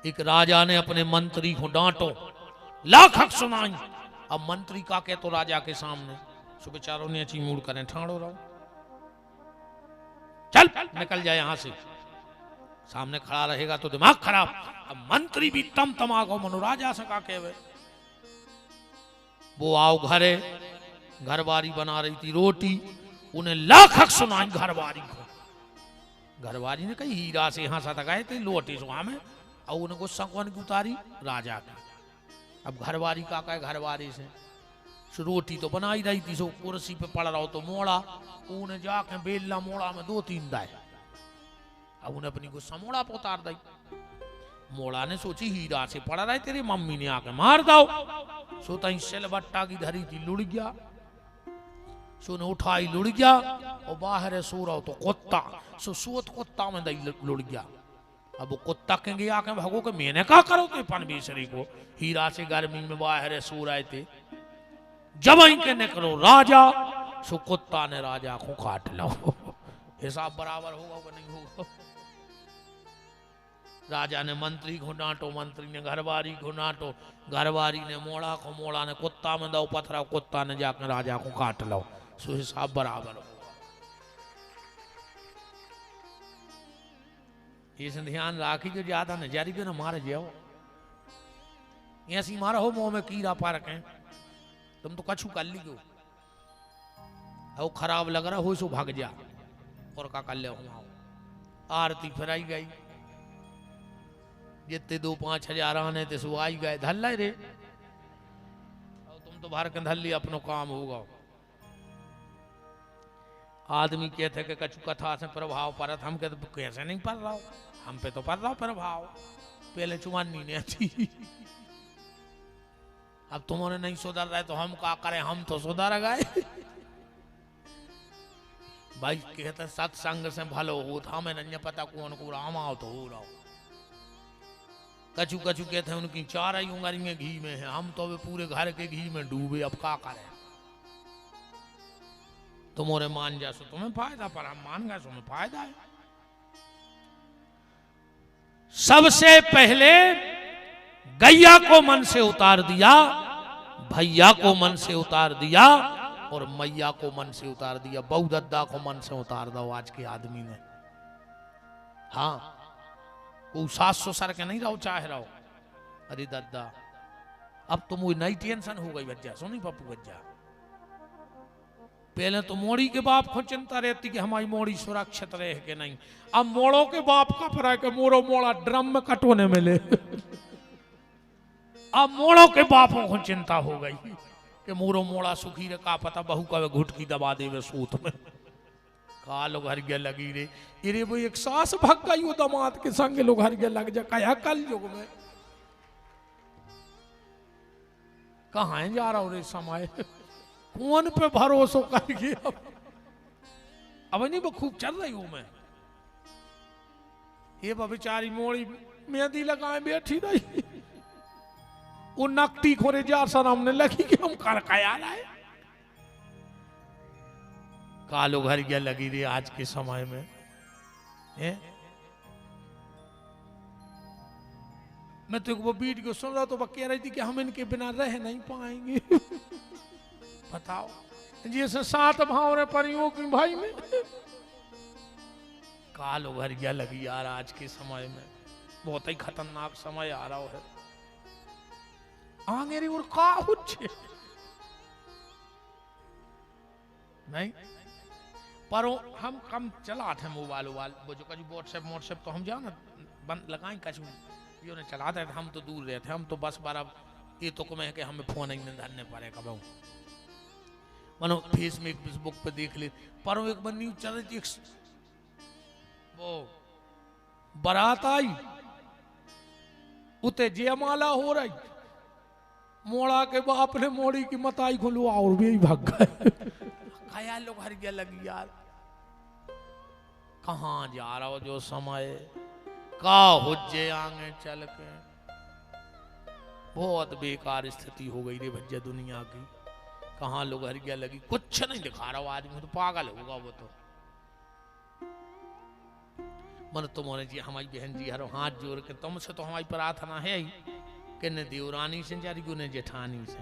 एक राजा ने अपने मंत्री को डांटो, लाख हक सुनाई। अब मंत्री का कह तो राजा के सामने, सो बेचारों ने अच्छी मूड करें, ठाड़ो रहो, चल निकल जाए यहां से, सामने खड़ा रहेगा तो दिमाग खराब। अब मंत्री भी तम तमागो मनो राजा से का कहवे। वो आओ घरे, घरवारी बना रही थी रोटी, उन्हें लाख हक सुनाई घरवारी को। घरवारी ने कही हीरा से यहां सा गए थे लोटे सुहा में, और उन्हें गुस्सा कौन की उतारी, राजा का। अब घरवारी का कहे घरवारी से, सो रोटी तो बनाई रही थी, सो कुर्सी पे पड़ रहा हो तो मोड़ा, उन्हें जाके बेलना मोड़ा में 2-3 दाए। अब उन्हें अपनी गुस्सा मोड़ा पे उतार दी। मोड़ा ने सोची हीरा से पड़ा रहे तेरी मम्मी ने आके मार दो। सो तई सिलबट्टा की धरी थी लुढ़ गया, सो ने उठाई लुढ़ गया, और बाहर सो रहा हो तो कुत्ता, सो सोत कुत्ता में दई लुढ़ गया। अब वो कुत्ता कहेंगे आके भगो के मैंने क्या करो थे पन बेसरी को, हीरा से गर्मी में बाहर सो रहे थे, जब के निकलो राजा, सो कुत्ता ने राजा को काट लो। हिसाब बराबर होगा कि नहीं होगा। राजा ने मंत्री को डांटो, मंत्री ने घरवारी को डांटो, घरवारी ने मोड़ा को, मोड़ा ने कुत्ता में दो पथरा, कुत्ता ने जाकर राजा को काट लो, सो हिसाब बराबर हो। इसे ध्यान राखी जो ज्यादा नजारी को ना मार जाओ, ऐसी मारा हो मुंह में कीड़ा पा रखे, तुम तो कछु कर लियो, और खराब लग रहा हो सो भाग जा, और का कर ले हो। आरती फिराई गई, जितने 2-5 हजार आने थे सो आई गए, धल रे, और तुम तो भर के धल लिया, अपनो काम होगा। आदमी कहते कि कछु कथा से प्रभाव पड़त, हम कहते कैसे नहीं पड़ रहा हो, हम पे तो पड़ रहा हो प्रभाव, पहले चुमानी ने थी। अब तुमने नहीं सुधर रहे तो हम क्या करें, हम तो सुधर गए। भाई कहते सत्संग से भलो हो, हमें नहीं पता कौन को राम आओ तो हो रहा। कछु कछु कहते हैं उनकी 4 ही उंगलियां घी में है, हम तो पूरे घर के घी में डूबे, अब क्या करें। तुम्हारे मान जा सो तुम्हें फायदा, पर हम मान गए तुम्हें फायदा है। सबसे पहले गैया को मन से उतार दिया, भैया को मन से उतार दिया, और मैया को मन से उतार दिया। बहू दद्दा को मन से उतार दो आज के आदमी ने। हाँ, वो सास ससुर के नहीं रहो चाहे रहो, अरे दद्दा अब तुम वो नई टेंशन हो गई बच्चा, सुनी पप्पू बच्चा। पहले तो मोड़ी के बाप को चिंता रहती कि हमारी मोड़ी सुरक्षित रहे कि नहीं, अब मोड़ों के बाप का फिर के मोड़ो मोड़ा ड्रम में कटोने मिले। अब मोड़ों के बापों को चिंता हो गई कि मोरो मोड़ा सुखी रे, का पता बहू का घुटकी दबा दे सूत में। कालो घर गया लगी रे, अरे वो एक सास भग गई वो दामाद के संग, लोग हर गया लग जा, कहा कल युग में कहाँ जा रहा हो रे समय, कौन पे भरोसा करके। अब नहीं वो खूब चल रही हूं मैं, ये बेचारी मोड़ी मेहंदी लगाए बैठी रही, वो नकटी खोरे जा सर हमने लगी कि हम कर कया लाए। कालो घर गया लगी रही आज के समय में है? मैं तो वो बीट को सुन रहा तो वो कह रही थी कि हम इनके बिना रह नहीं पाएंगे। बताओ, जैसे 7 भाव रे परियों की भाई में। कालो घर गया लगी यार आज के समय में, बहुत ही खतरनाक समय आ रहा है। आगे और का हुच्छे नहीं, पर हम कम चला थे मोबाइल वो जो कभी व्हाट्सएप तो हम जाना बंद लगाए कछु यो ने चलाते थे, हम तो दूर रहते, हम तो बस बार अब ये तो कमें कि हमें फोन नहीं धरने पड़े कब मनो फेसबुक पे देख ले। पर एक बार न्यूज चल रही थी, वो बारात आई उते जयमाला हो रही, मोड़ा के बाप ने मोड़ी की मताई खोलो और भी भाग गए। ख्याल लोग हर गया लगी यार, कहाँ जा रहा हो जो समय का हुज्जे आगे चल के। बहुत बेकार स्थिति हो गई रे भज्जा दुनिया की, कहाँ लोग हर गया लगी, कुछ नहीं दिखा रहा आदमी तो पागल होगा वो तो। मन तुम्हारे जी हमारी बहन जी हरो हाथ जोड़ के तुमसे तो हमारी प्रार्थना है ही कि न देवरानी से जारी ने जेठानी से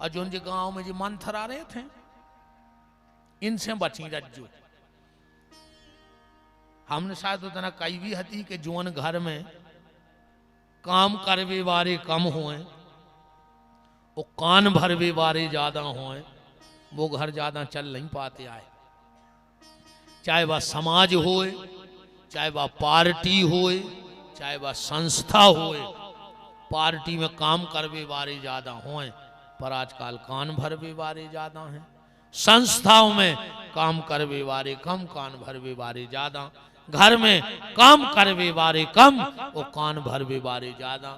और जो उनके गांव में जो मंथर आ रहे थे इनसे बची रज्जो। हमने शायद उतना कई भी हती कि जुअन घर में काम करवे वारे कम हुए वो कान भरवे वारे ज्यादा हुए, वो घर ज्यादा चल नहीं पाते आए। चाहे वह समाज होए, चाहे वह पार्टी होए, चाहे वह संस्था होए, पार्टी में काम करवे वारे ज्यादा होए पर आजकल कान भरवे वारे ज्यादा हैं। संस्थाओं में काम करवे वारे कम, कान भरवे वारे ज्यादा। घर में काम करवे वारे कम और कान भरवे वारे ज्यादा।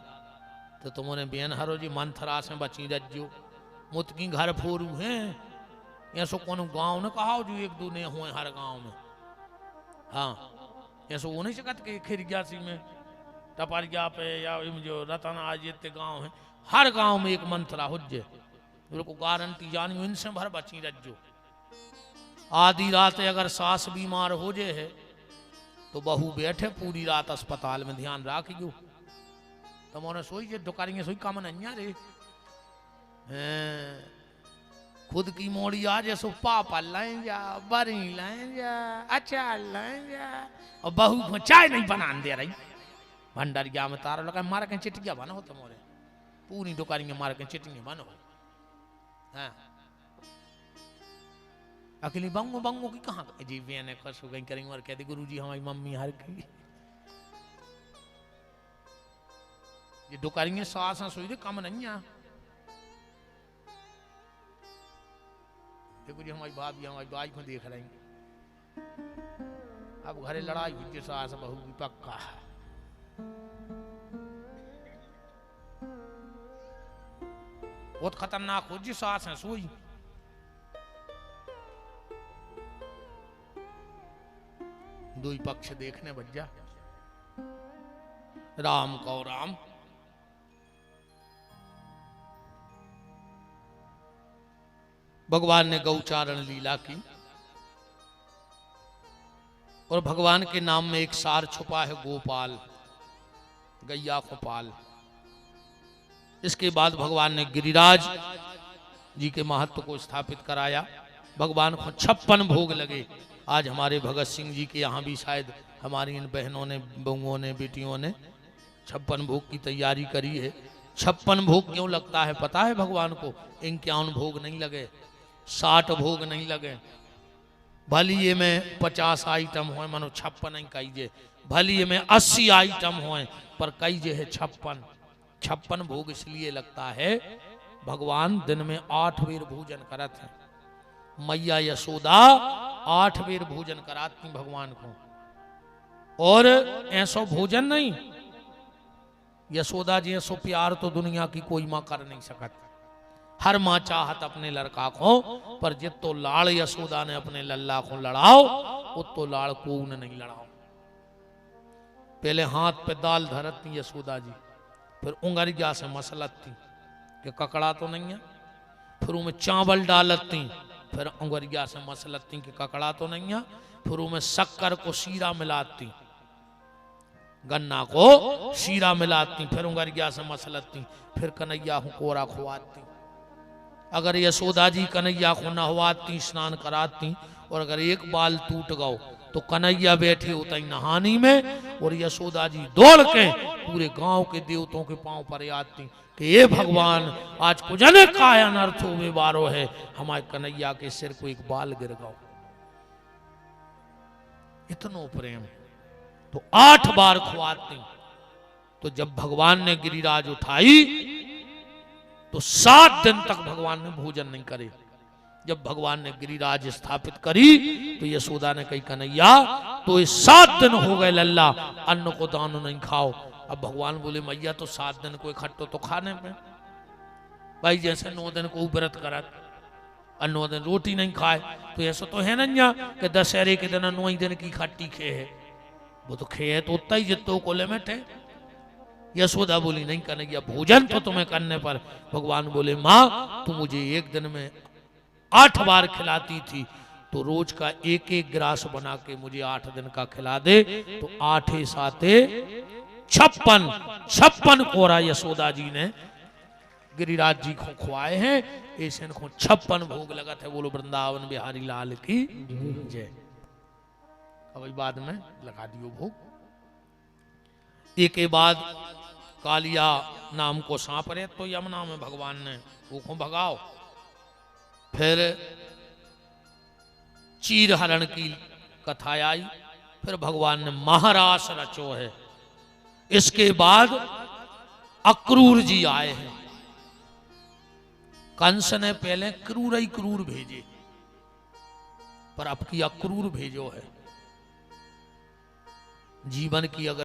तो तुमने बेन हरो जी मंथरा से बची रज्जो मुतकी घर फोरू हैं। ऐसो कौन गांव ने कहा जो एक दो ने हुए हर गांव में। हाँ ऐसो वो नहीं सकत कि खिरग्यासी में टपरिया पे या जो रतन आज इतने गांव है हर गांव में एक मंथरा हुज्जे को गारंटी जानी इनसे भर बची रज्जो। आधी रात अगर सास बीमार हो जाए है तो बहू बैठे पूरी रात अस्पताल में ध्यान रखियो। तो मोने सोई जे दुकारियां सोई काम नहीं रे खुद की मोड़ी आ जाए सो पापा लाए जा बरी लाए जा अचार लाए जा और बहू को चाय नहीं बना दे रही भंडारिया में तारा लगा मार के चिटिया बनो तो मोरे पूरी दुकानियां मार के चिटिया बनो। हाँ अकेली बंगो बंगो की कहाँ जी बेने खुश हो गई करेंगे और कहते गुरुजी हमारी मम्मी हर की ये दुकानियां सास सोई दे कम नहीं है। देखो जी हमारी भाभी हमारी बाई को देख रही अब घरे लड़ाई हुई सास बहू की पक्का। बहुत खतरनाक हो जी सास है सोई। दो ही पक्ष देखने बच जा राम को राम। भगवान ने गौचारण लीला की और भगवान के नाम में एक सार छुपा है गोपाल गैया को पाल। इसके बाद भगवान ने गिरिराज जी के महत्व को स्थापित कराया। भगवान को 56 भोग लगे। आज हमारे भगत सिंह जी के यहाँ भी शायद हमारी इन बहनों ने बहुओं ने बेटियों ने 56 भोग की तैयारी करी है। 56 भोग क्यों लगता है पता है भगवान को? 51 भोग नहीं लगे, 60 भोग नहीं लगे। भली ये में 50 आइटम हो मानो 56 नहीं कहीजे, भली ये में 80 आइटम हो पर कहीजे है 56। 56 भोग इसलिए लगता है भगवान दिन में 8 बेर भोजन करत है। मैया यशोदा 8 बेर भोजन कराती भगवान को। और ऐसो भोजन नहीं, यशोदा जी ऐसो प्यार तो दुनिया की कोई माँ कर नहीं सकत। हर माँ चाहत अपने लड़का को, पर जितो लाड़ यशोदा ने अपने लल्ला को लड़ाओ उतो लाड़ को नहीं लड़ाओ। पहले हाथ पे दाल धरती यशोदा जी, फिर उंगरिया से मसलती कि ककड़ा तो नहीं है, फिर उनमें चावल डालती, फिर उंगरिया से मसलती कि ककड़ा तो नहीं है, फिर उनमें शक्कर को शीरा मिलाती, गन्ना को शीरा मिलाती, फिर उंगरिया से मसलती, फिर कन्हैया को कोरा खुआती। अगर यशोदा जी कन्हैया को नहवाती, स्नान कराती, और अगर एक बाल टूट गओ तो कन्हैया बैठे होता ही नहानी में और यशोदा जी दौड़ के पूरे गांव के देवताओं के पांव पर आती कि ये भगवान आज को जने का अनर्थ हुए बारो है, हमारे कन्हैया के सिर को एक बाल गिर गओ। इतनो प्रेम। तो 8 बार खुआती। तो जब भगवान ने गिरिराज उठाई तो 7 दिन तक भगवान ने भोजन नहीं करे। जब भगवान ने गिरिराज स्थापित करी तो यशोदा ने कही कन्हैया तो ये 7 दिन हो गए लल्ला अन्न को दानो नहीं खाओ। अब भगवान बोले मैया तो 7 दिन को इकट्ठो तो खाने में भाई, जैसे 9 दिन को व्रत करत और 9 दिन रोटी नहीं खाए, तो ऐसा तो है ना कि दशहरे के दिन 9 दिन की खट्टी खे है, वो तो खे है तो उतना ही जितो को लिमिट है। यशोदा बोली नहीं कन्हैया भोजन तो तुम्हें करने पर। भगवान बोले माँ तू मुझे एक दिन में 8 बार खिलाती थी, तो तो रोज का एक एक गिलास बना के मुझे 8 दिन का खिला दे। तो 8 साते 56 कोरा यशोदा जी ने गिरिराज जी को खुआए हैं। ऐसे को 56 भोग लगा थे। बोलो वृंदावन बिहारी लाल की जय। अब बाद में लगा दियो भोग। एक के बाद कालिया नाम को सांप रहे तो यमुना में भगवान ने वो को भगाओ। फिर चीर हरण की कथा आई। फिर भगवान ने महारास रचो है। इसके बाद अक्रूर जी आए हैं। कंस ने पहले क्रूर ही क्रूर भेजे, पर अब की अक्रूर भेजो है। जीवन की अगर